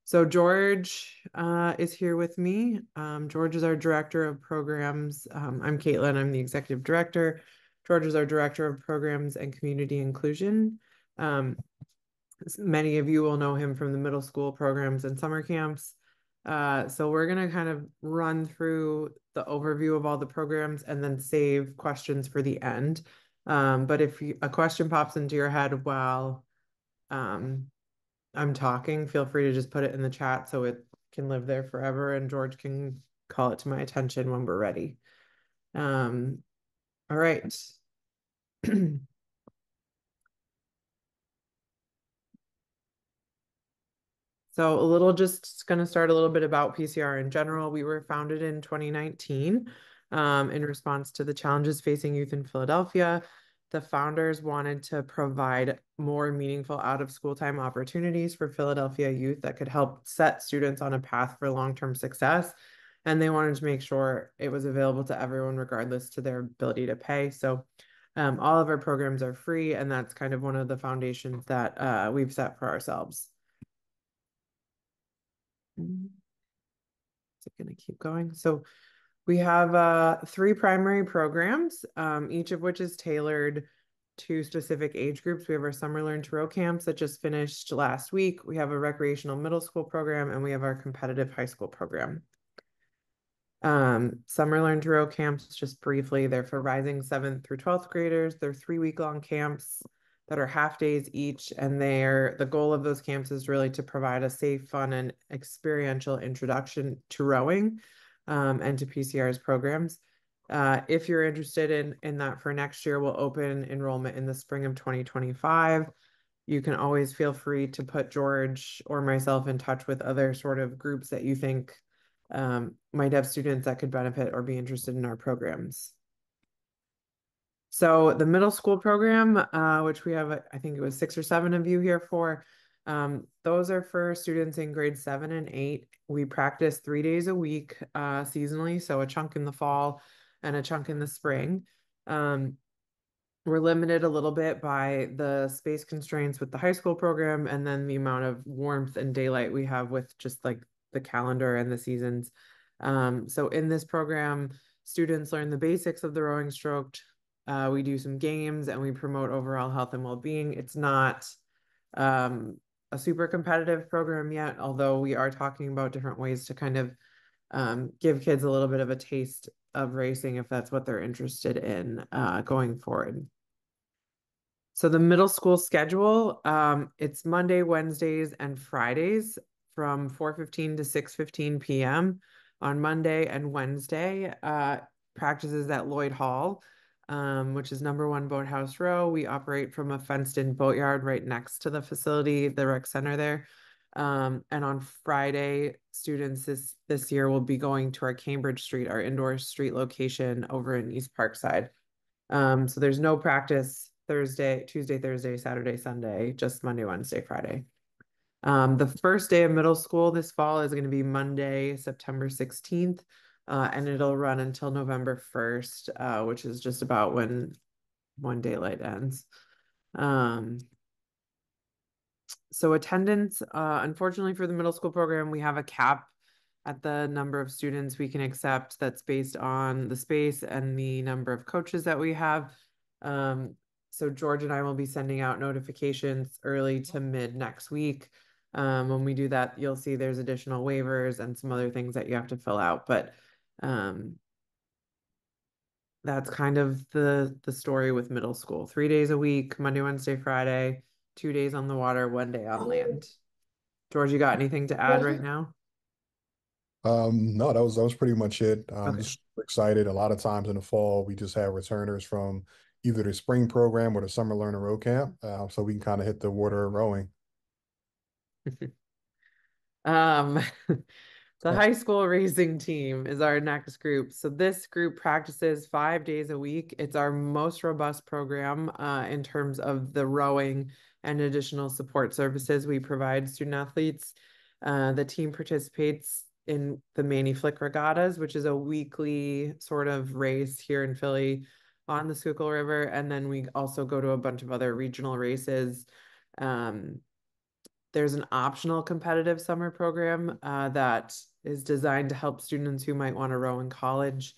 So George is here with me. George is our director of programs. I'm Caitlin. I'm the executive director. George is our director of programs and community inclusion. Um, Many of you will know him from the middle school programs and summer camps. So we're going to kind of run through the overview of all the programs and then save questions for the end. But if a question pops into your head while um, I'm talking, feel free to just put it in the chat so it can live there forever and George can call it to my attention when we're ready. All right. So a little just going to start a little bit about PCR in general. We were founded in 2019 in response to the challenges facing youth in Philadelphia. The founders wanted to provide more meaningful out of school time opportunities for Philadelphia youth that could help set students on a path for long-term success. And they wanted to make sure it was available to everyone, regardless to their ability to pay. So all of our programs are free, and that's kind of one of the foundations that we've set for ourselves. Is it going to keep going? So we have three primary programs, each of which is tailored to specific age groups. We have our Summer Learn to Row camps that just finished last week. We have a recreational middle school program, and we have our competitive high school program. Summer Learn to Row camps, just briefly, they're for rising 7th through 12th graders. They're 3-week-long camps that are half days each, and the goal of those camps is really to provide a safe, fun, and experiential introduction to rowing, and to PCR's programs. If you're interested in that for next year, we'll open enrollment in the spring of 2025. You can always feel free to put George or myself in touch with other sort of groups that you think might have students that could benefit or be interested in our programs. So the middle school program, which we have, I think it was 6 or 7 of you here for, those are for students in grades 7 and 8. We practice 3 days a week seasonally, so a chunk in the fall and a chunk in the spring. We're limited a little bit by the space constraints with the high school program and then the amount of warmth and daylight we have with just like the calendar and the seasons. So in this program, students learn the basics of the rowing stroke. We do some games and we promote overall health and well-being. It's not a super competitive program yet, although we are talking about different ways to kind of give kids a little bit of a taste of racing if that's what they're interested in going forward. So the middle school schedule, it's Monday, Wednesdays, and Fridays from 4:15 to 6:15 p.m. On Monday and Wednesday, practices at Lloyd Hall, which is #1 Boathouse Row. We operate from a fenced-in boatyard right next to the facility, the rec center there. And on Friday, students this year will be going to our Cambridge Street, our indoor street location over in East Parkside. So there's no practice Tuesday, Thursday, Saturday, Sunday, just Monday, Wednesday, Friday. The first day of middle school this fall is going to be Monday, September 16th, and it'll run until November 1st, which is just about when daylight ends. So attendance, unfortunately for the middle school program, we have a cap at the number of students we can accept that's based on the space and the number of coaches that we have. So George and I will be sending out notifications early to mid next week. When we do that, you'll see there's additional waivers and some other things that you have to fill out. But that's kind of the story with middle school. 3 days a week, Monday, Wednesday, Friday, 2 days on the water, 1 day on land. George, you got anything to add right now? No, that was pretty much it. Okay. Just excited. A lot of times in the fall, we just have returners from either the spring program or the summer learner row camp, so we can kind of hit the water rowing. Um, the high school racing team is our next group. So this group practices 5 days a week. It's our most robust program in terms of the rowing and additional support services we provide student athletes. The team participates in the Manny Flick Regattas, which is a weekly sort of race here in Philly on the Schuylkill River. And then we also go to a bunch of other regional races. There's an optional competitive summer program that is designed to help students who might want to row in college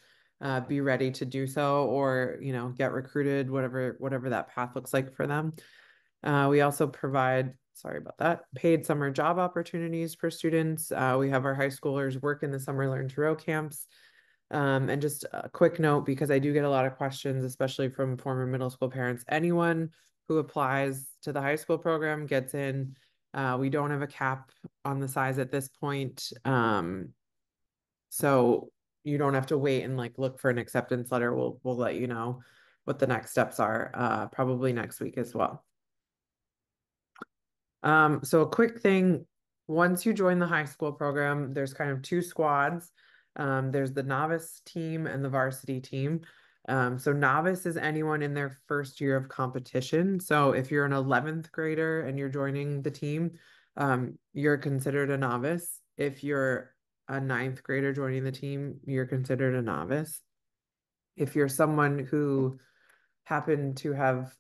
be ready to do so, or get recruited, whatever that path looks like for them. We also provide, sorry about that, paid summer job opportunities for students. We have our high schoolers work in the summer learn to row camps. And just a quick note, because I do get a lot of questions, especially from former middle school parents. Anyone who applies to the high school program gets in. We don't have a cap on the size at this point. So you don't have to wait and like look for an acceptance letter. We'll let you know what the next steps are, probably next week as well. So a quick thing, once you join the high school program, there's kind of two squads. There's the novice team and the varsity team. So novice is anyone in their first year of competition. So if you're an 11th grader and you're joining the team, you're considered a novice. If you're a ninth grader joining the team, you're considered a novice. If you're someone who happen to have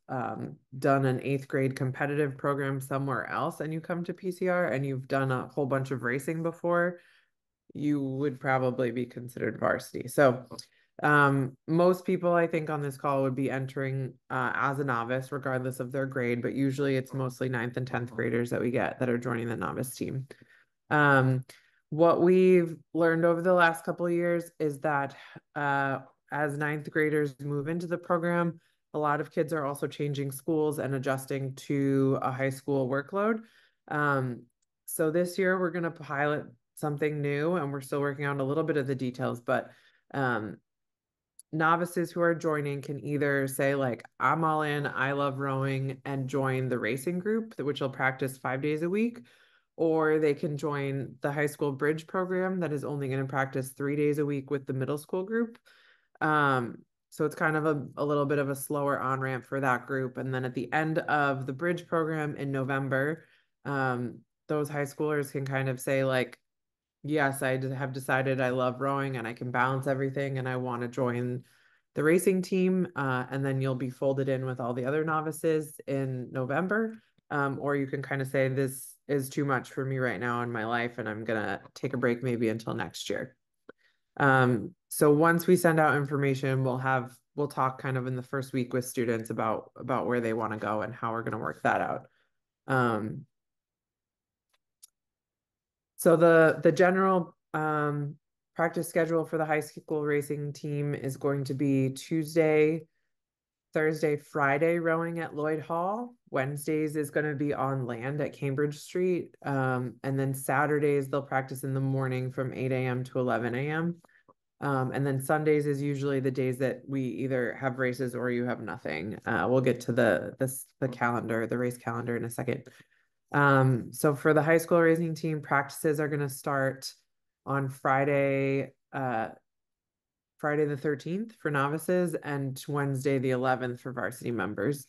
done an eighth grade competitive program somewhere else and you come to PCR and you've done a whole bunch of racing before, you would probably be considered varsity. So most people I think on this call would be entering as a novice, regardless of their grade, but usually it's mostly ninth and 10th graders that we get that are joining the novice team. Um, what we've learned over the last couple of years is that as ninth graders move into the program, a lot of kids are also changing schools and adjusting to a high school workload. So this year we're going to pilot something new, and we're still working on a little bit of the details, but novices who are joining can either say like, I'm all in, I love rowing, and join the racing group, which will practice 5 days a week, or they can join the high school bridge program that is only going to practice 3 days a week with the middle school group. So it's kind of a little bit of a slower on-ramp for that group. And then at the end of the bridge program in November, those high schoolers can kind of say like, yes, I have decided I love rowing and I can balance everything and I want to join the racing team. And then you'll be folded in with all the other novices in November. Or you can kind of say, this is too much for me right now in my life and I'm going to take a break maybe until next year. So once we send out information, we'll talk kind of in the first week with students about where they want to go and how we're going to work that out. So the general practice schedule for the high school racing team is going to be Tuesday, Thursday, Friday rowing at Lloyd Hall. Wednesdays is going to be on land at Cambridge Street. And then Saturdays they'll practice in the morning from 8 a.m. to 11 a.m. And then Sundays is usually the days that we either have races or you have nothing. We'll get to the calendar, the race calendar in a second. So for the high school racing team, practices are going to start on Friday the 13th for novices and Wednesday the 11th for varsity members.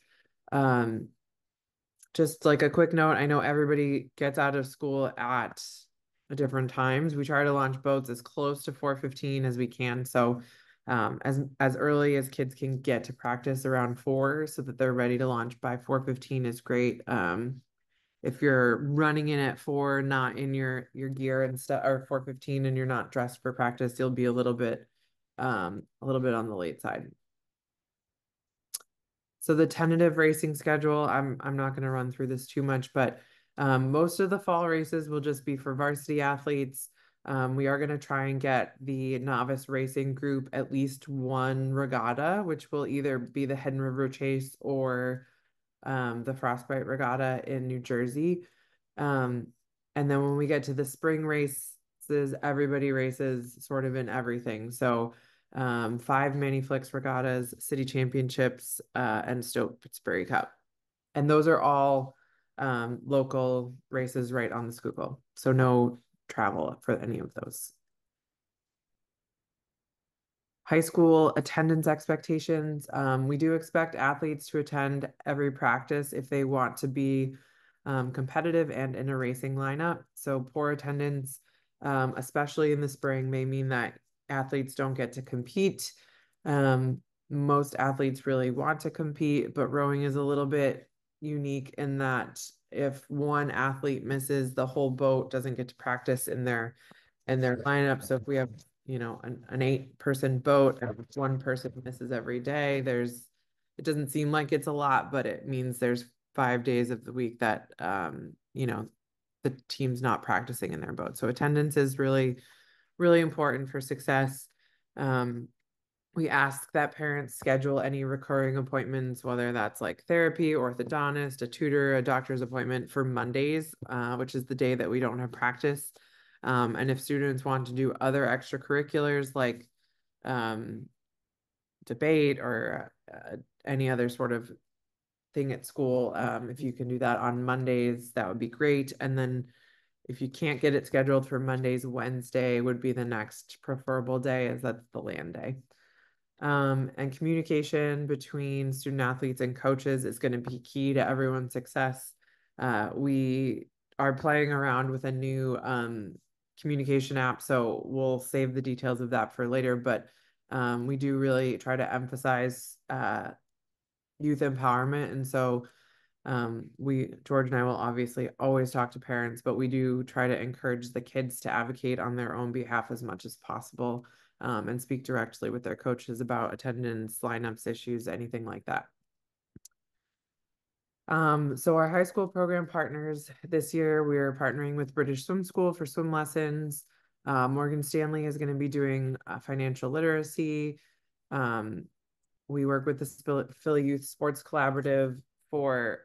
Just like a quick note, I know everybody gets out of school at different times. We try to launch boats as close to 4:15 as we can. So as early as kids can get to practice around 4 so that they're ready to launch by 4:15 is great. If you're running in at 4, not in your gear and stuff, or 4:15 and you're not dressed for practice, you'll be a little bit on the late side. So the tentative racing schedule, I'm not going to run through this too much, but most of the fall races will just be for varsity athletes. We are going to try and get the novice racing group at least one regatta, which will either be the Head and River Chase or the Frostbite Regatta in New Jersey. And then when we get to the spring races, everybody races sort of in everything. So 5 Manny-Flix regattas, city championships, and Stokesbury Cup. And those are all local races right on the Schuylkill. So no travel for any of those. High school attendance expectations. We do expect athletes to attend every practice if they want to be competitive and in a racing lineup. So poor attendance, especially in the spring, may mean that athletes don't get to compete. Most athletes really want to compete, but rowing is a little bit unique in that if one athlete misses, the whole boat doesn't get to practice in their lineup. So if we have, an 8-person boat and one person misses every day, it doesn't seem like it's a lot, but it means there's 5 days of the week that the team's not practicing in their boat. So attendance is really, really important for success. Um, we ask that parents schedule any recurring appointments, whether that's like therapy, orthodontist, a tutor, a doctor's appointment for Mondays, which is the day that we don't have practice. And if students want to do other extracurriculars like um, debate or any other sort of thing at school, if you can do that on Mondays, that would be great. And then if you can't get it scheduled for Mondays, Wednesday would be the next preferable day, as that's the land day. And communication between student athletes and coaches is going to be key to everyone's success. We are playing around with a new communication app, so we'll save the details of that for later. But we do really try to emphasize youth empowerment. And so George and I will obviously always talk to parents, but we do try to encourage the kids to advocate on their own behalf as much as possible, and speak directly with their coaches about attendance, lineups, issues, anything like that. So our high school program partners this year, we're partnering with British Swim School for swim lessons. Morgan Stanley is going to be doing financial literacy. Um, we work with the Philly Youth Sports Collaborative for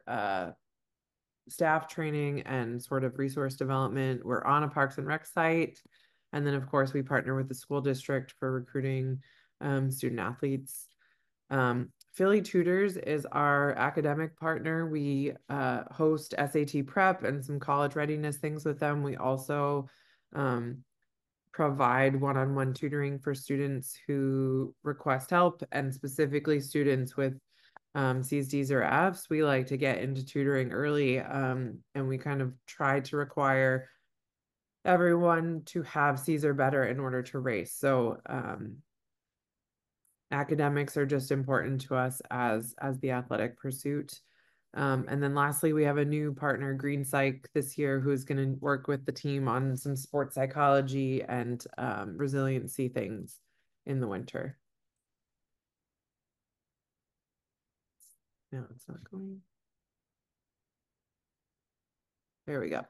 staff training and sort of resource development. We're on a Parks and Rec site. And then, of course, we partner with the school district for recruiting student athletes. Philly Tutors is our academic partner. We host SAT prep and some college readiness things with them. We also provide one-on-one tutoring for students who request help, and specifically students with C's, D's, or F's. We like to get into tutoring early, and we kind of try to require everyone to have C's or better in order to race. So academics are just important to us as the athletic pursuit. And then lastly, we have a new partner, Green Psych, this year, who's going to work with the team on some sports psychology and resiliency things in the winter. No, it's not going. There we go.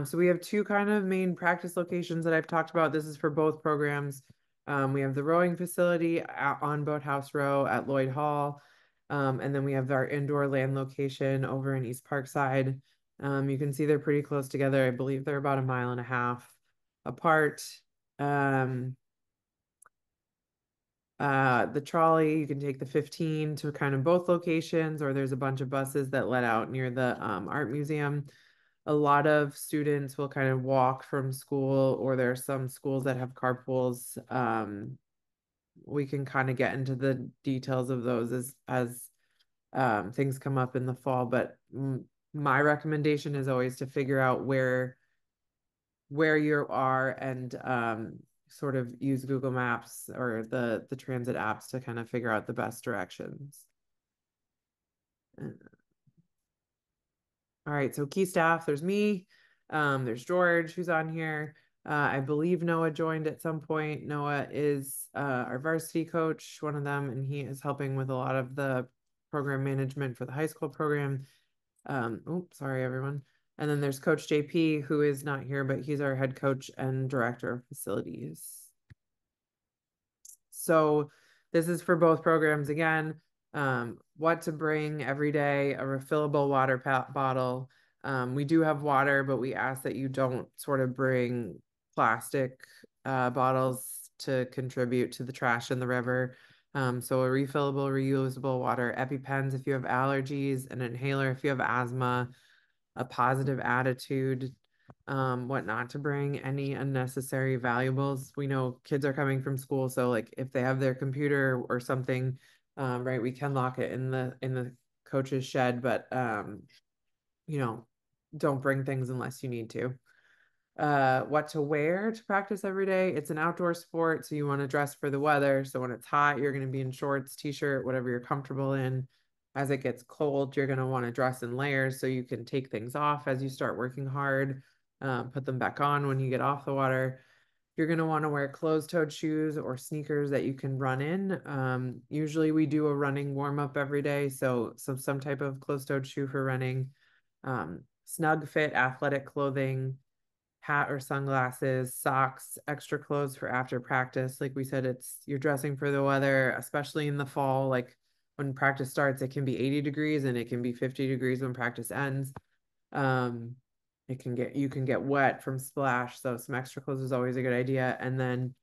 So we have two kind of main practice locations that I've talked about. This is for both programs. We have the rowing facility on Boathouse Row at Lloyd Hall. And then we have our indoor land location over in East Parkside. You can see they're pretty close together. I believe they're about 1.5 miles apart. The trolley, you can take the 15 to kind of both locations, or there's a bunch of buses that let out near the art museum. A lot of students will kind of walk from school, or there are some schools that have carpools. We can kind of get into the details of those as things come up in the fall, but my recommendation is always to figure out where you are and sort of use Google Maps or the transit apps to kind of figure out the best directions. All right, so key staff, there's me, there's George who's on here. I believe Noah joined at some point. Noah is our varsity coach, one of them, and he is helping with a lot of the program management for the high school program. Oops, sorry, everyone. And then there's Coach JP, who is not here, but he's our head coach and director of facilities. So this is for both programs again. What to bring every day, a refillable water bottle. We do have water, but we ask that you don't sort of bring plastic bottles to contribute to the trash in the river. So a refillable, reusable water, EpiPens if you have allergies, an inhaler if you have asthma, a positive attitude, what not to bring, any unnecessary valuables. We know kids are coming from school, so like if they have their computer or something, right, we can lock it in the coach's shed, but don't bring things unless you need to. What to wear to practice every day. It's an outdoor sport, so you want to dress for the weather. So when it's hot, you're going to be in shorts, t-shirt, whatever you're comfortable in. As it gets cold, you're going to want to dress in layers so you can take things off as you start working hard, put them back on when you get off the water. You're going to want to wear closed-toed shoes or sneakers that you can run in. Usually we do a running warm-up every day, so some type of closed-toed shoe for running. Snug fit athletic clothing, hat or sunglasses, socks, extra clothes for after practice. Like we said, it's you're dressing for the weather, especially in the fall. Like when practice starts, it can be 80 degrees and it can be 50 degrees when practice ends. Um, you can get wet from splash, so some extra clothes is always a good idea. And then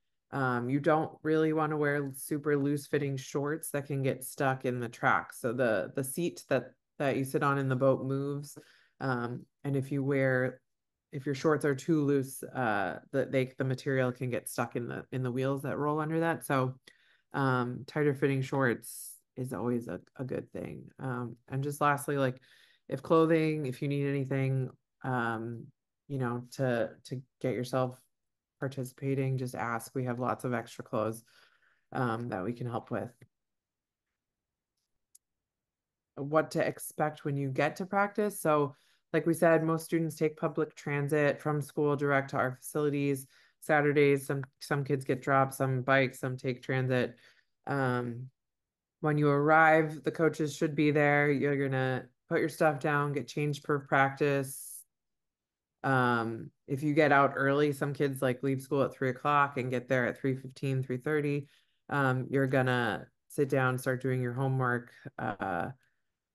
you don't really want to wear super loose fitting shorts that can get stuck in the track. So the seat that you sit on in the boat moves. And if your shorts are too loose, the material can get stuck in the wheels that roll under that. So tighter fitting shorts is always a good thing. And just lastly, like if you need anything, um, to get yourself participating, just ask. We have lots of extra clothes that we can help with. What to expect when you get to practice. So, like we said, most students take public transit from school direct to our facilities. Saturdays, some kids get dropped, some bike, some take transit. Um, when you arrive, the coaches should be there. You're gonna put your stuff down, get changed per practice. If you get out early, some kids like leave school at 3 o'clock and get there at 3:15, 3:30. You're gonna sit down, start doing your homework.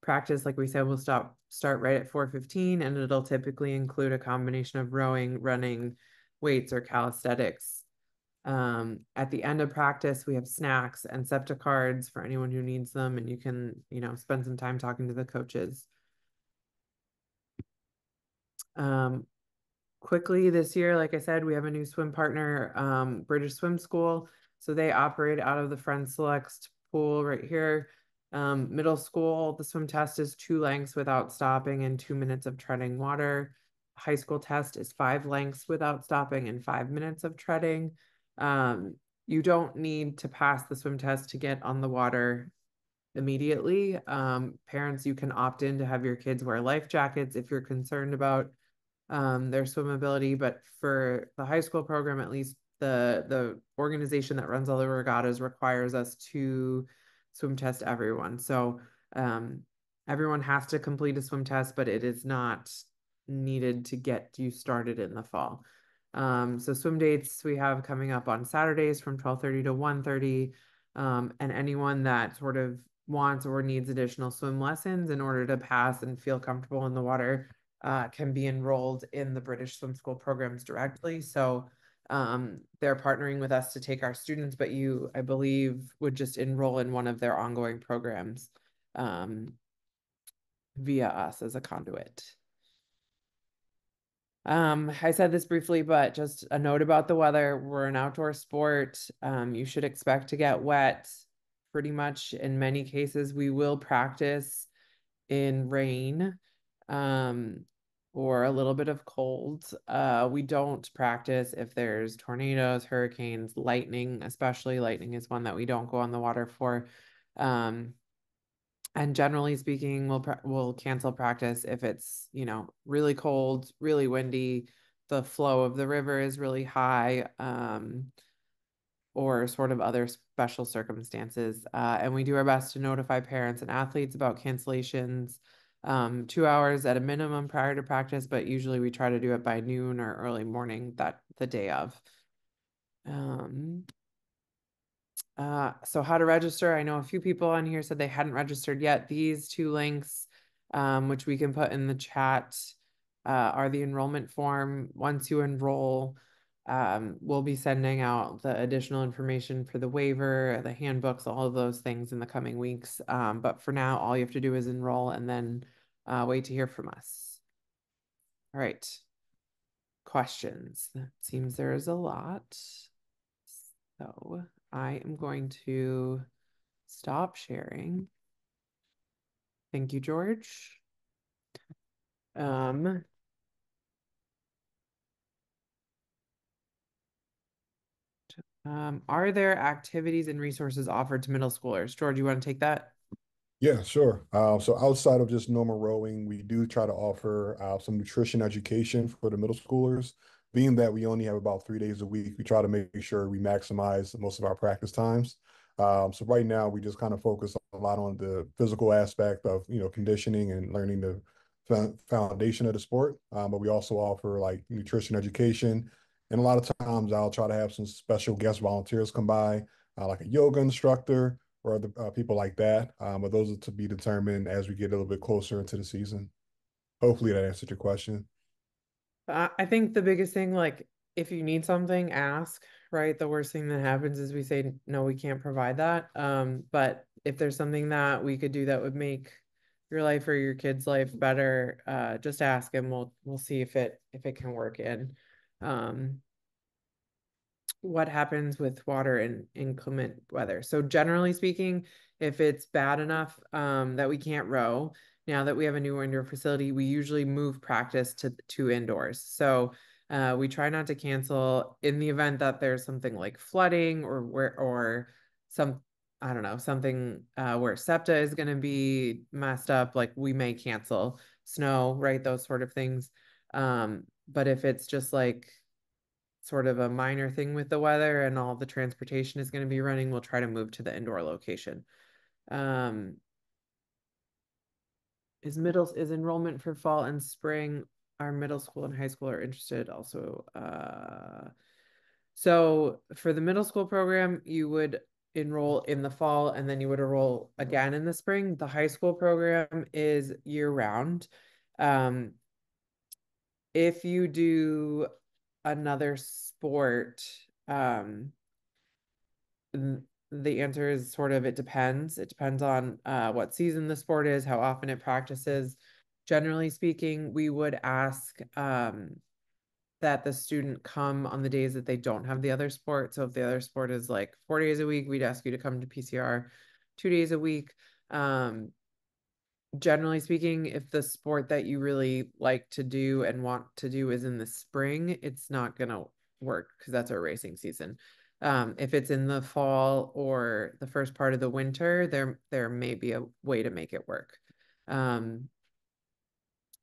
Practice, like we said, will start right at 4:15, and it'll typically include a combination of rowing, running, weights, or calisthenics. At the end of practice, we have snacks and SEPTA cards for anyone who needs them, and you can, spend some time talking to the coaches. Um, Quickly this year, like I said, we have a new swim partner, British Swim School. So they operate out of the Friends Select pool right here. Middle school, the swim test is 2 lengths without stopping and 2 minutes of treading water. High school test is 5 lengths without stopping and 5 minutes of treading. Um, you don't need to pass the swim test to get on the water immediately. Parents, you can opt in to have your kids wear life jackets if you're concerned about their swimmability. But for the high school program, at least the organization that runs all the regattas requires us to swim test everyone. So um, everyone has to complete a swim test, but it is not needed to get you started in the fall. So swim dates we have coming up on Saturdays from 12:30 to 1:30. And anyone that sort of wants or needs additional swim lessons in order to pass and feel comfortable in the water can be enrolled in the British Swim School programs directly. So they're partnering with us to take our students, but you, I believe, would just enroll in one of their ongoing programs um, via us as a conduit. I said this briefly, but just a note about the weather. We're an outdoor sport. You should expect to get wet pretty much in many cases. We will practice in rain, um, or a little bit of cold. We don't practice if there's tornadoes, hurricanes, lightning, especially lightning is one that we don't go on the water for. Um, and generally speaking, we'll cancel practice if it's, really cold, really windy, the flow of the river is really high, or sort of other special circumstances. And we do our best to notify parents and athletes about cancellations 2 hours at a minimum prior to practice, but usually we try to do it by noon or early morning the day of. Um, so how to register? I know a few people on here said they hadn't registered yet. These 2 links, which we can put in the chat, are the enrollment form. Once you enroll, we'll be sending out the additional information for the waiver, the handbooks, all of those things in the coming weeks. But for now, all you have to do is enroll and then wait to hear from us. All right. Questions. It seems there is a lot. So I am going to stop sharing. Thank you, George. Um, are there activities and resources offered to middle schoolers? George, you want to take that? Yeah, sure. So outside of just normal rowing, we do try to offer some nutrition education for the middle schoolers. Being that we only have about 3 days a week, we try to make sure we maximize most of our practice times. So right now, we just kind of focus a lot on the physical aspect of, conditioning and learning the foundation of the sport. But we also offer like nutrition education. And a lot of times I'll try to have some special guest volunteers come by, like a yoga instructor or other people like that. But those are to be determined as we get a little bit closer into the season. Hopefully that answered your question. I think the biggest thing, like, if you need something, ask, right? The worst thing that happens is we say, no, we can't provide that. But if there's something that we could do that would make your life or your kid's life better, just ask and we'll see if it can work in. Um, what happens with water in inclement weather. So generally speaking, if it's bad enough that we can't row, now that we have a new indoor facility, we usually move practice to indoors. So we try not to cancel in the event that there's something like flooding or some I don't know, something where SEPTA is going to be messed up, like we may cancel snow, right? Those sort of things. But if it's just like sort of a minor thing with the weather and all the transportation is going to be running, we'll try to move to the indoor location. Um, is enrollment for fall and spring? Our middle school and high school are interested also. So for the middle school program, you would enroll in the fall and then you would enroll again in the spring. The high school program is year round. Um, if you do another sport, the answer is sort of it depends. It depends on what season the sport is, how often it practices. Generally speaking, we would ask that the student come on the days that they don't have the other sport. So if the other sport is like 4 days a week, we'd ask you to come to PCR 2 days a week. Um, Generally speaking, if the sport that you really like to do and want to do is in the spring, it's not going to work because that's our racing season. If it's in the fall or the first part of the winter, there may be a way to make it work. Um,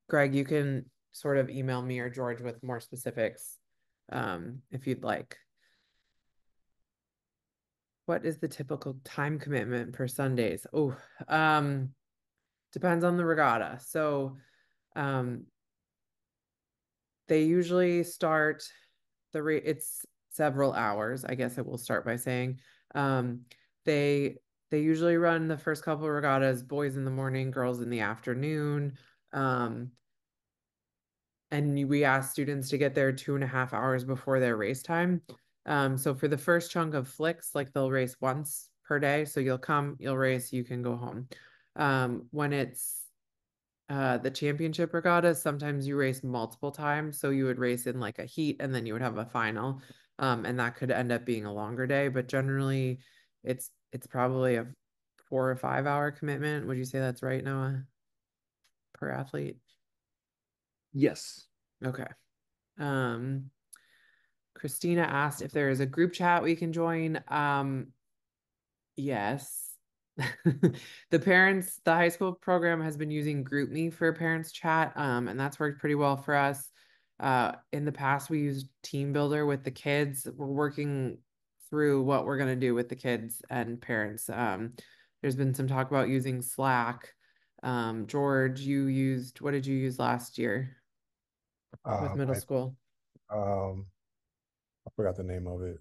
Greg, you can sort of email me or George with more specifics if you'd like. What is the typical time commitment for Sundays? Oh, depends on the regatta. So, um, they usually start it's several hours, I guess I will start by saying. Um, they they usually run the first couple of regattas, boys in the morning, girls in the afternoon. Um, and we ask students to get there 2.5 hours before their race time. So for the first chunk of flicks, like they'll race once per day. So you'll come, you'll race, you can go home. When it's the championship regatta, sometimes you race multiple times. So you would race in like a heat and then you would have a final. And that could end up being a longer day, but generally it's probably a 4 or 5 hour commitment. Would you say that's right, Noah, per athlete? Yes. Okay. Um, Christina asked if there is a group chat we can join. Yes. The high school program has been using GroupMe for parents chat, and that's worked pretty well for us. In the past, we used Team Builder with the kids. We're working through what we're going to do with the kids and parents. There's been some talk about using Slack. George, what did you use last year with middle I school? um I forgot the name of it.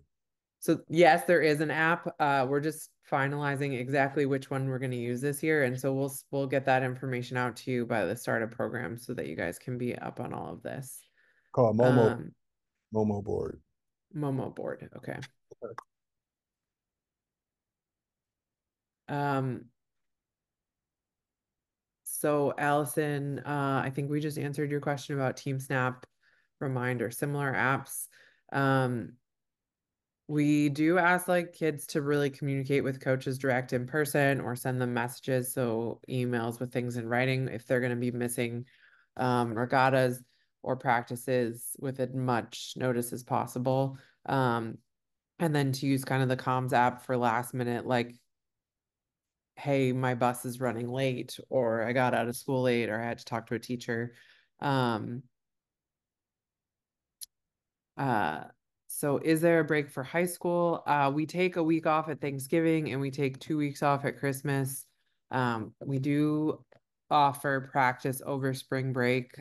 So yes, there is an app. We're just finalizing exactly which one we're going to use this year, and so we'll get that information out to you by the start of program so that you guys can be up on all of this. Called Um, Momo board. Momo board. Okay. Um, so Allison, I think we just answered your question about Team Snap, Remind, or similar apps. Um, We do ask like kids to really communicate with coaches direct in person or send them messages, so emails with things in writing if they're going to be missing regattas or practices with as much notice as possible. And then to use kind of the comms app for last minute, like hey, my bus is running late, or I got out of school late, or I had to talk to a teacher. Um, uh, so is there a break for high school? We take a week off at Thanksgiving and we take 2 weeks off at Christmas. We do offer practice over spring break.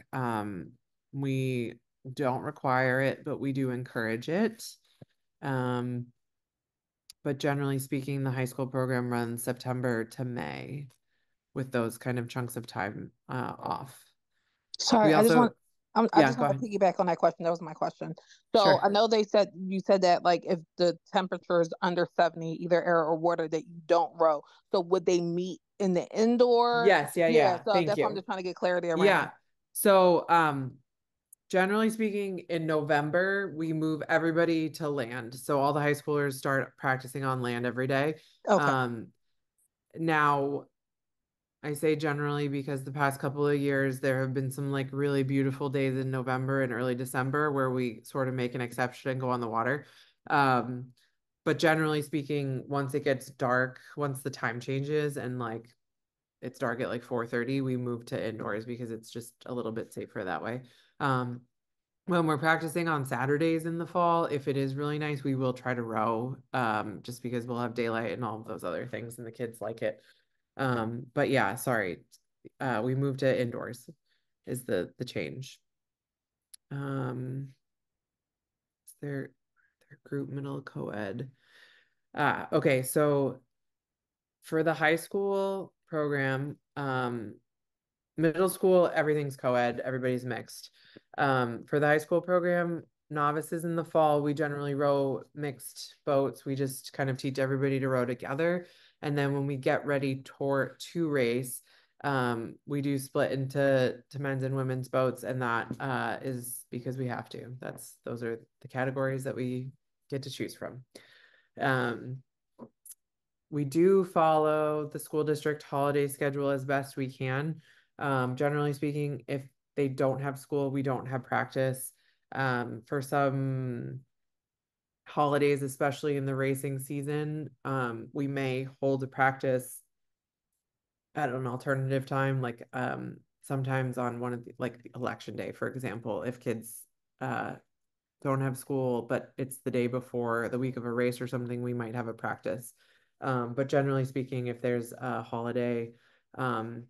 We don't require it, but we do encourage it. Um, but generally speaking, the high school program runs September to May with those kind of chunks of time off. Sorry, We I just also, want I yeah, just go want to ahead. piggyback on that question. That was my question. So Sure. I know you said that like if the temperature is under 70, either air or water, that you don't row. So would they meet in the indoor? Yes, yeah, Yeah, yeah. so Thank that's what I'm you. just trying to get clarity around. Yeah. So, generally speaking, in November, we move everybody to land. So all the high schoolers start practicing on land every day. Okay. Um, now I say generally because the past couple of years there have been some like really beautiful days in November and early December where we sort of make an exception and go on the water. Um, but generally speaking, once it gets dark, once the time changes and like it's dark at like 4:30, we move to indoors because it's just a little bit safer that way. Um, when we're practicing on Saturdays in the fall, if it is really nice, we will try to row, just because we'll have daylight and all of those other things, and the kids like it. But yeah, sorry, we moved to indoors is the change. Is their group middle co-ed? Okay, so for the high school program, middle school, everything's co-ed, everybody's mixed. For the high school program, novices in the fall, we generally row mixed boats. We just kind of teach everybody to row together. And then when we get ready to race, we do split into men's and women's boats, and that is because we have to. Those are the categories that we get to choose from. Um, we do follow the school district holiday schedule as best we can. Generally speaking, if they don't have school, we don't have practice. For some holidays, especially in the racing season, we may hold a practice at an alternative time, like sometimes on one of the, like election day, for example, if kids uh, don't have school, but it's the day before the week of a race or something, we might have a practice. But generally speaking, if there's a holiday, um,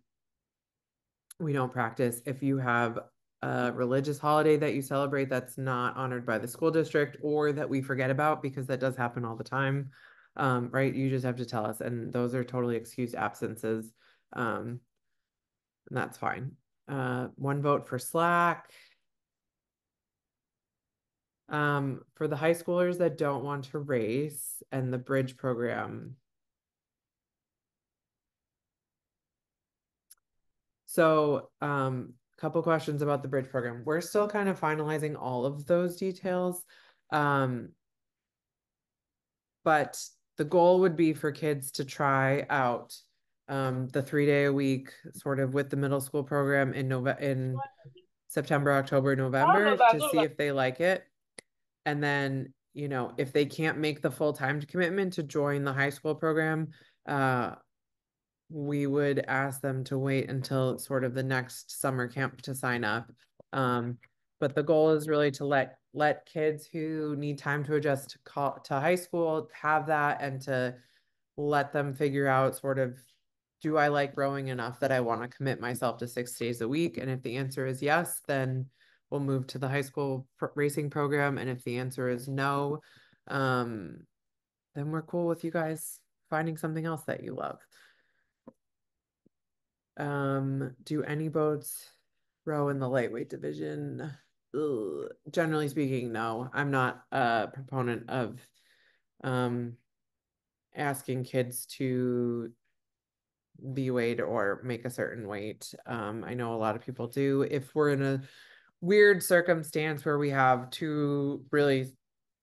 we don't practice. If you have a religious holiday that you celebrate that's not honored by the school district or that we forget about, because that does happen all the time, right? You just have to tell us, and those are totally excused absences. Um, and that's fine. One vote for Slack. For the high schoolers that don't want to race and the bridge program. So, a couple questions about the bridge program. We're still kind of finalizing all of those details. Um, but the goal would be for kids to try out the 3 day a week sort of with the middle school program in September, October, November to see if they like it. And then, if they can't make the full-time commitment to join the high school program, uh, we would ask them to wait until sort of the next summer camp to sign up. But the goal is really to let kids who need time to adjust to high school have that, and to let them figure out sort of, do I like rowing enough that I want to commit myself to 6 days a week? And if the answer is yes, then we'll move to the high school racing program. And if the answer is no, um, then we're cool with you guys finding something else that you love. Do any boats row in the lightweight division? Ugh. Generally speaking, no. I'm not a proponent of um asking kids to be weighed or make a certain weight. I know a lot of people do. If we're in a weird circumstance where we have two really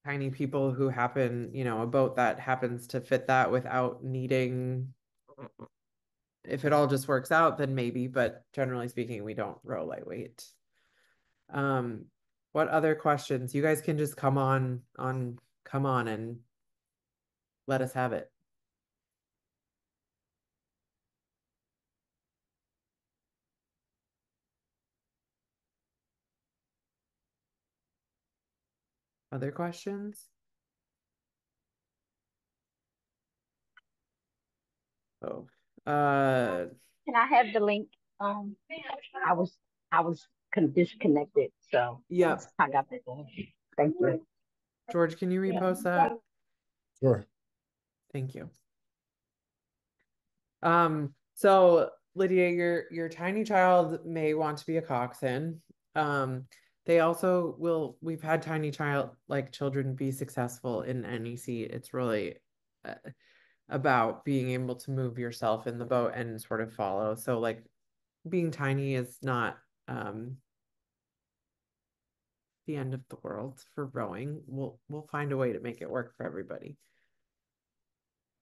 tiny people who happen, a boat that happens to fit that without needing, if it all just works out, then maybe, but generally speaking, we don't row lightweight. Um, what other questions? You guys can just come on and let us have it. Other questions? Oh, Can I have the link? Um, I was I was disconnected, so yep. I got the link. Thank you. George, can you repost that? Sure. Thank you. So Lydia, your tiny child may want to be a coxswain. They also we've had tiny child like children be successful in any seat. It's really uh, about being able to move yourself in the boat and sort of follow. So like being tiny is not the end of the world for rowing. We'll find a way to make it work for everybody.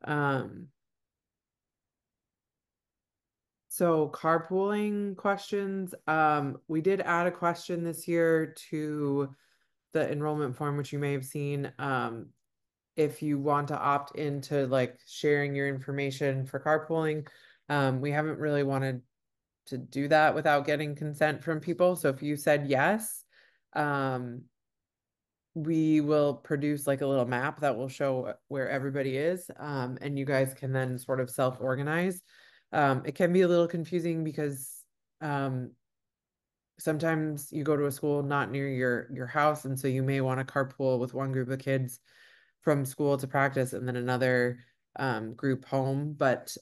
Um, So carpooling questions. We did add a question this year to the enrollment form, which you may have seen. If you want to opt into like sharing your information for carpooling, we haven't really wanted to do that without getting consent from people. So if you said yes, um, we will produce like a little map that will show where everybody is, and you guys can then sort of self-organize. It can be a little confusing because um, sometimes you go to a school not near your house, and so you may want to carpool with one group of kids from school to practice and then another group home. But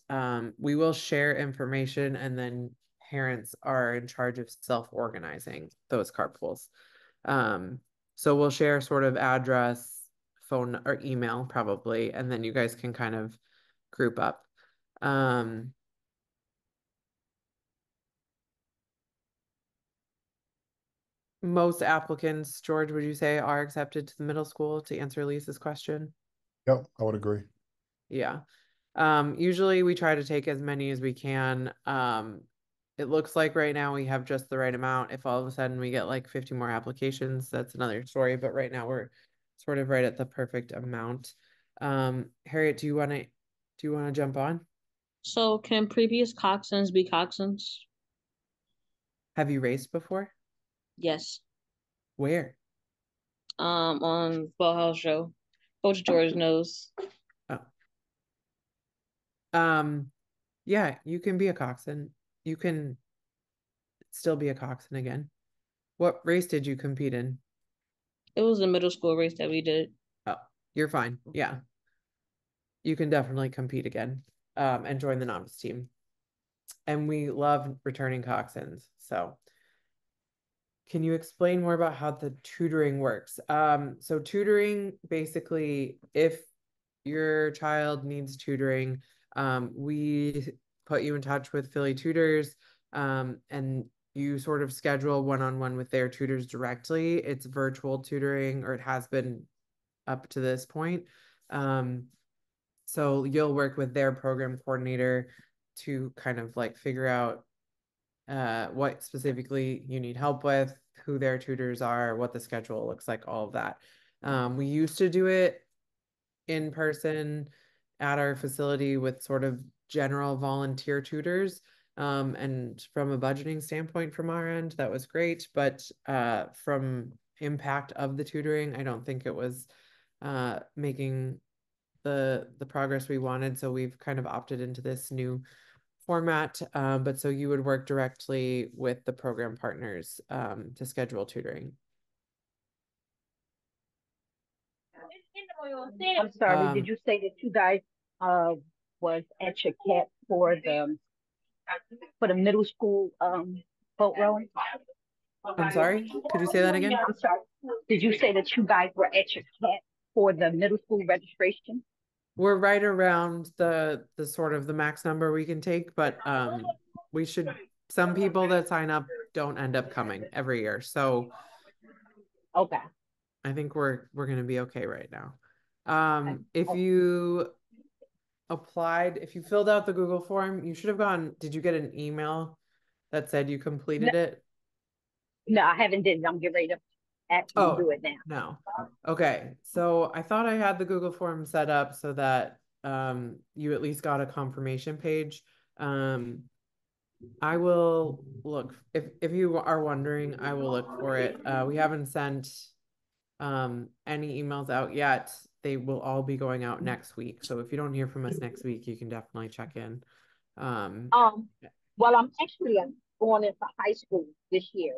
we will share information, and then parents are in charge of self-organizing those carpools. Um, so we'll share sort of address, phone or email probably, and then you guys can kind of group up. Most applicants, George, would you say are accepted to the middle school, to answer Lisa's question? Yep, I would agree. Yeah. Usually we try to take as many as we can. It looks like right now we have just the right amount. If all of a sudden we get like 50 more applications, that's another story. But right now we're sort of right at the perfect amount. Harriet, do you want to jump on? So can previous coxswains be coxswains? Have you raced before? Yes. Where? On Boathouse Show. Coach George knows. Oh. Um, yeah, you can be a coxswain. You can still be a coxswain again. What race did you compete in? It was a middle school race that we did. Oh, you're fine. Yeah, you can definitely compete again, and join the novice team. And we love returning coxswains. So can you explain more about how the tutoring works? So tutoring, basically, if your child needs tutoring, we put you in touch with Philly tutors, and you sort of schedule one-on-one with their tutors directly. It's virtual tutoring, or it has been up to this point. So you'll work with their program coordinator to kind of like figure out what specifically you need help with, who their tutors are, what the schedule looks like, all of that. We used to do it in person at our facility with sort of general volunteer tutors. And from a budgeting standpoint from our end, that was great. But from impact of the tutoring, I don't think it was making the progress we wanted. So we've kind of opted into this new format. But so you would work directly with the program partners to schedule tutoring. I'm sorry. Did you say that you guys uh was at your camp for the middle school boat rowing? I'm sorry, could you say that again? I'm sorry. Did you say that you guys were at your camp for the middle school registration? We're right around the sort of the max number we can take, but we should, some people that sign up don't end up coming every year. So Okay. I think we're gonna be okay right now. If Oh, you if you filled out the Google form, you should have gone, did you get an email that said you no, completed it? no, I haven't did it. I'm getting ready to actually Oh, do it now. no. Okay. So I thought I had the Google form set up so that you at least got a confirmation page. Um, I will look if you are wondering, I will look for it. We haven't sent any emails out yet. They will all be going out next week. So if you don't hear from us next week, you can definitely check in. Well, I'm actually going into high school this year,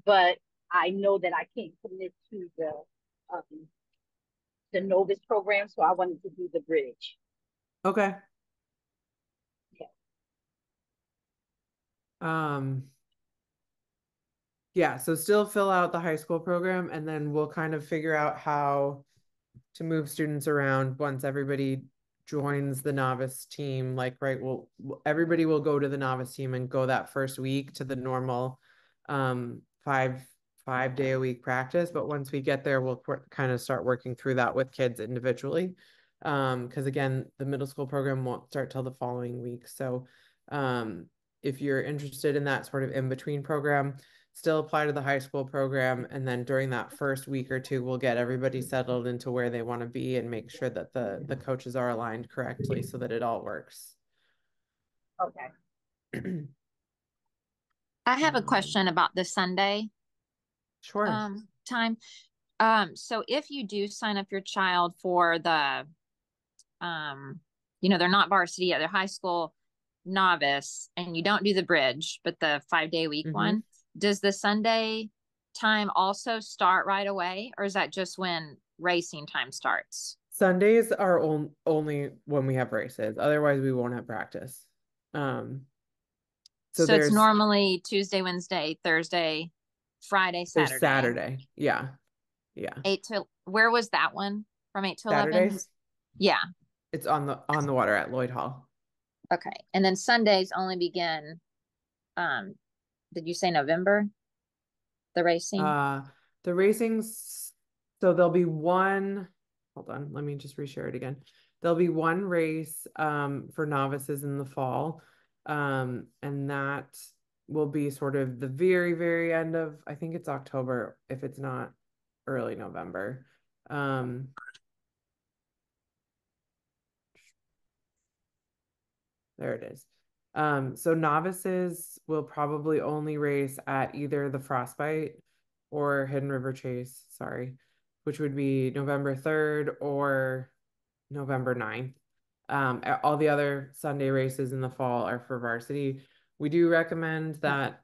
but I know that I can't commit to um, the Novus program, so I wanted to do the bridge. Okay. Yeah. Yeah, so still fill out the high school program, and then we'll kind of figure out how to move students around once everybody joins the novice team. Like, right, everybody will go to the novice team and go that first week to the normal five day a week practice. But once we get there, we'll kind of start working through that with kids individually. Because again, the middle school program won't start till the following week. So if you're interested in that sort of in between program, still apply to the high school program. And then during that first week or two, we'll get everybody settled into where they want to be and make sure that the coaches are aligned correctly so that it all works. Okay. I have a question about the Sunday Sure. time. So if you do sign up your child for the they're not varsity yet, they're high school novice, and you don't do the bridge, but the 5-day week one, does the Sunday time also start right away, or is that just when racing time starts? Sundays are only when we have races. Otherwise, we won't have practice. So it's normally Tuesday, Wednesday, Thursday, Friday, Saturday. Saturday. Yeah. 8 to where was that one? From 8 to 11? Saturdays? Yeah. It's on the water at Lloyd Hall. Okay. And then Sundays only begin, did you say November? The racing? The racing's, so there'll be one, hold on, let me just reshare it again. There'll be one race for novices in the fall. And that will be sort of the very, very end of, I think it's October, if it's not early November. There it is. So novices will probably only race at either the Frostbite or Hidden River Chase, sorry, which would be November 3rd or November 9th. All the other Sunday races in the fall are for varsity. We do recommend that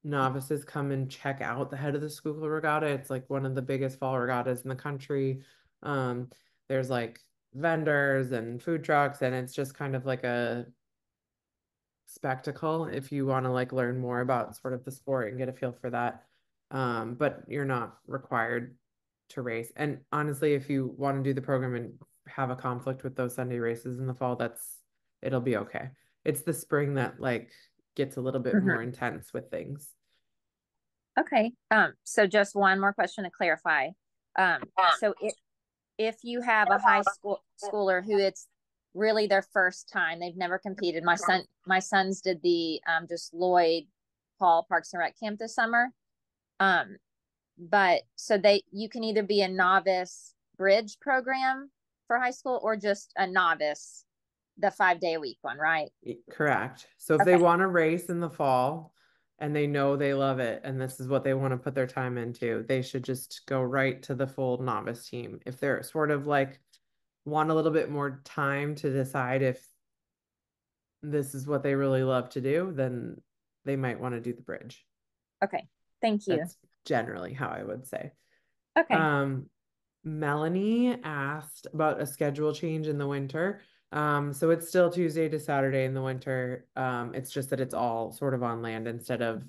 novices come and check out the Head of the School Regatta. It's like one of the biggest fall regattas in the country. There's like vendors and food trucks, and it's just kind of like a spectacle if you want to like learn more about sort of the sport and get a feel for that. But you're not required to race. And honestly, if you want to do the program and have a conflict with those Sunday races in the fall, it'll be okay. It's the spring that like gets a little bit more intense with things. Okay. So just one more question to clarify. So if you have a high schooler who it's really their first time, they've never competed. My sons did the just Lloyd Hall Parks and Rec camp this summer. But so you can either be a novice bridge program for high school or just a novice, the 5-day a week one, right? Correct. So if they want to race in the fall and they know they love it and this is what they want to put their time into, they should just go right to the full novice team. If they're sort of like want a little bit more time to decide if this is what they really love to do, then they might want to do the bridge. Okay. Thank you. That's generally how I would say. Okay. Melanie asked about a schedule change in the winter. So it's still Tuesday to Saturday in the winter. It's just that it's all sort of on land instead of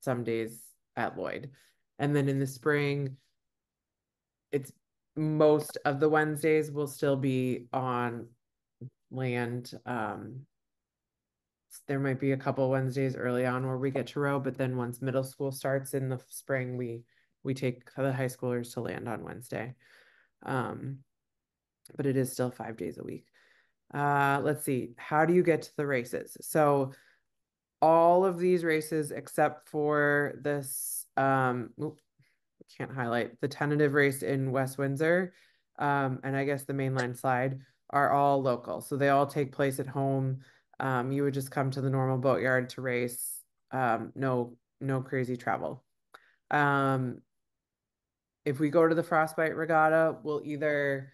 some days at Lloyd. And then in the spring, it's most of the Wednesdays will still be on land. There might be a couple Wednesdays early on where we get to row, but then once middle school starts in the spring, we take the high schoolers to land on Wednesday. But it is still 5 days a week. Let's see. How do you get to the races? So all of these races, except for this, can't highlight the tentative race in West Windsor, and I guess the mainline slide are all local. So they all take place at home. You would just come to the normal boatyard to race. No crazy travel. if we go to the Frostbite Regatta, we'll either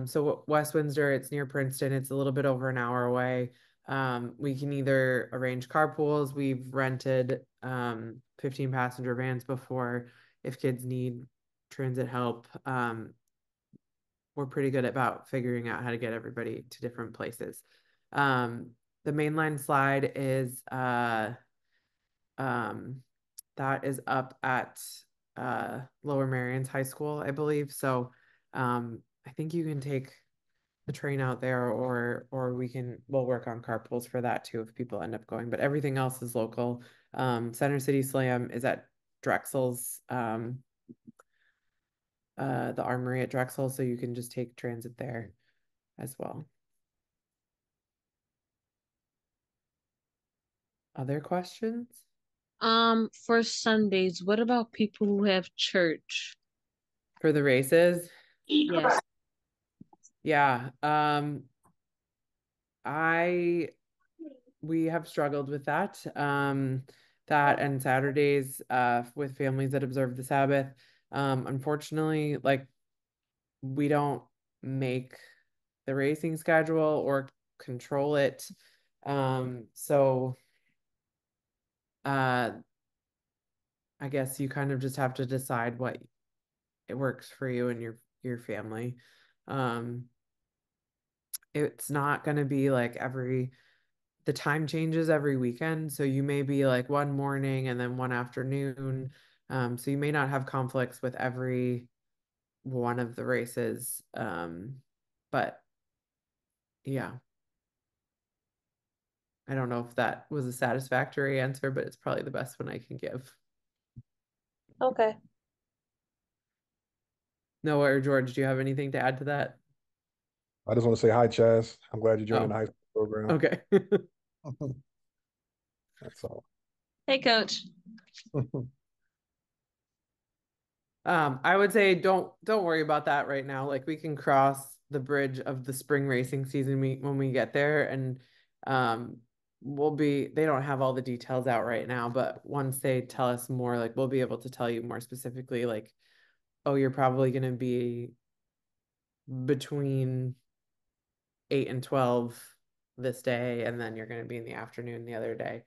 so West Windsor, it's near Princeton, it's a little bit over an hour away. We can either arrange carpools. We've rented 15 passenger vans before if kids need transit help. We're pretty good about figuring out how to get everybody to different places. The mainline slide is that is up at Lower Marion's High School, I believe. So I think you can take the train out there, or we'll work on carpools for that too if people end up going. But everything else is local. Center City Slam is at Drexel's, the Armory at Drexel, so you can just take transit there as well. Other questions? For Sundays, what about people who have church? For the races? Yes. Yeah. We have struggled with that. That and Saturdays with families that observe the Sabbath. Unfortunately, like we don't make the racing schedule or control it. So I guess you kind of just have to decide what it works for you and your family. It's not going to be like the time changes every weekend. So you may be like one morning and then one afternoon. So you may not have conflicts with every one of the races. But yeah, I don't know if that was a satisfactory answer, but it's probably the best one I can give. Okay. Noah or George, do you have anything to add to that? I just want to say hi, Chaz. I'm glad you're joining the Oh, high school program. okay. That's all. Hey, Coach. I would say don't worry about that right now. Like we can cross the bridge of the spring racing season when we get there, and they don't have all the details out right now, but once they tell us more, like we'll be able to tell you more specifically, like, oh, you're probably gonna be between 8 and 12 this day, and then you're gonna be in the afternoon the other day.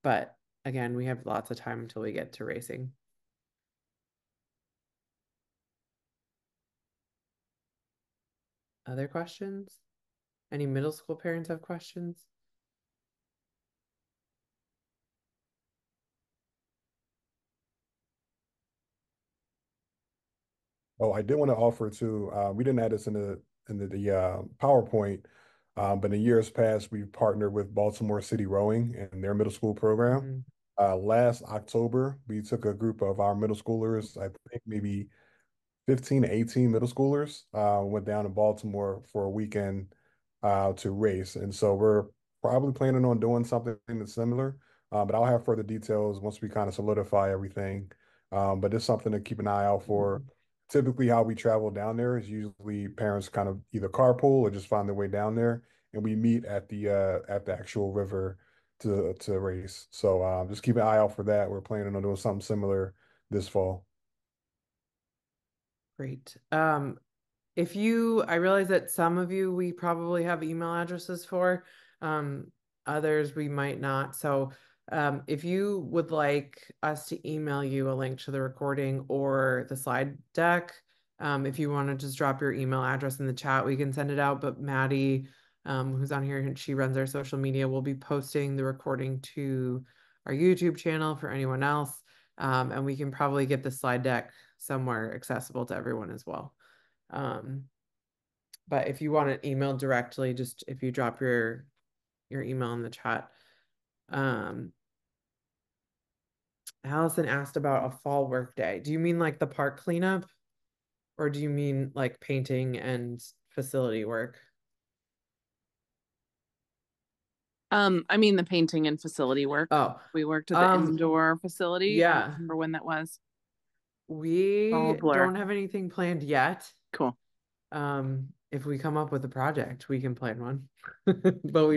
But again, we have lots of time until we get to racing. Other questions? Any middle school parents have questions? Oh, I did want to offer too. We didn't add this in the PowerPoint, but in years past, we've partnered with Baltimore City Rowing and their middle school program. Last October, we took a group of our middle schoolers, I think maybe 15 to 18 middle schoolers, went down to Baltimore for a weekend to race. And so we're probably planning on doing something similar, but I'll have further details once we kind of solidify everything. But it's something to keep an eye out for. Typically, how we travel down there is usually parents kind of either carpool or just find their way down there, and we meet at the actual river to race. So just keep an eye out for that. We're planning on doing something similar this fall. Great. I realize that some of you we probably have email addresses for, others we might not. So if you would like us to email you a link to the recording or the slide deck, if you want to just drop your email address in the chat, we can send it out. But Maddie, who's on here, and she runs our social media, will be posting the recording to our YouTube channel for anyone else. And we can probably get the slide deck somewhere accessible to everyone as well. But if you want it emailed directly, just if you drop your email in the chat. Allison asked about a fall work day. Do you mean like the park cleanup, or do you mean like painting and facility work? I mean the painting and facility work. Oh, we worked at the indoor facility. Yeah. I don't remember when that was. We Oh, blur. don't have anything planned yet. Cool. if we come up with a project, we can plan one. But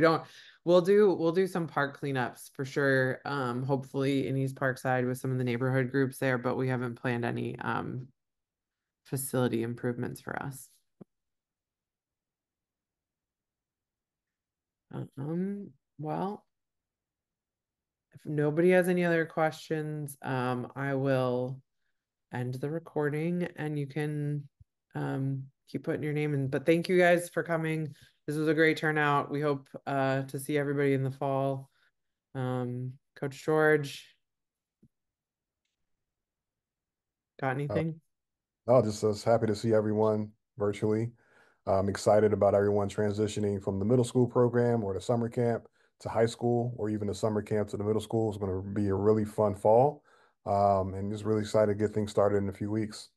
we'll do some park cleanups for sure. Hopefully in East Parkside with some of the neighborhood groups there, but we haven't planned any facility improvements for us. Well, if nobody has any other questions, I will end the recording and you can keep putting your name in. But thank you guys for coming. This was a great turnout. We hope to see everybody in the fall. Coach George, got anything? Just happy to see everyone virtually. I'm excited about everyone transitioning from the middle school program or the summer camp to high school, or even the summer camp to the middle school. It's going to be a really fun fall. And just really excited to get things started in a few weeks.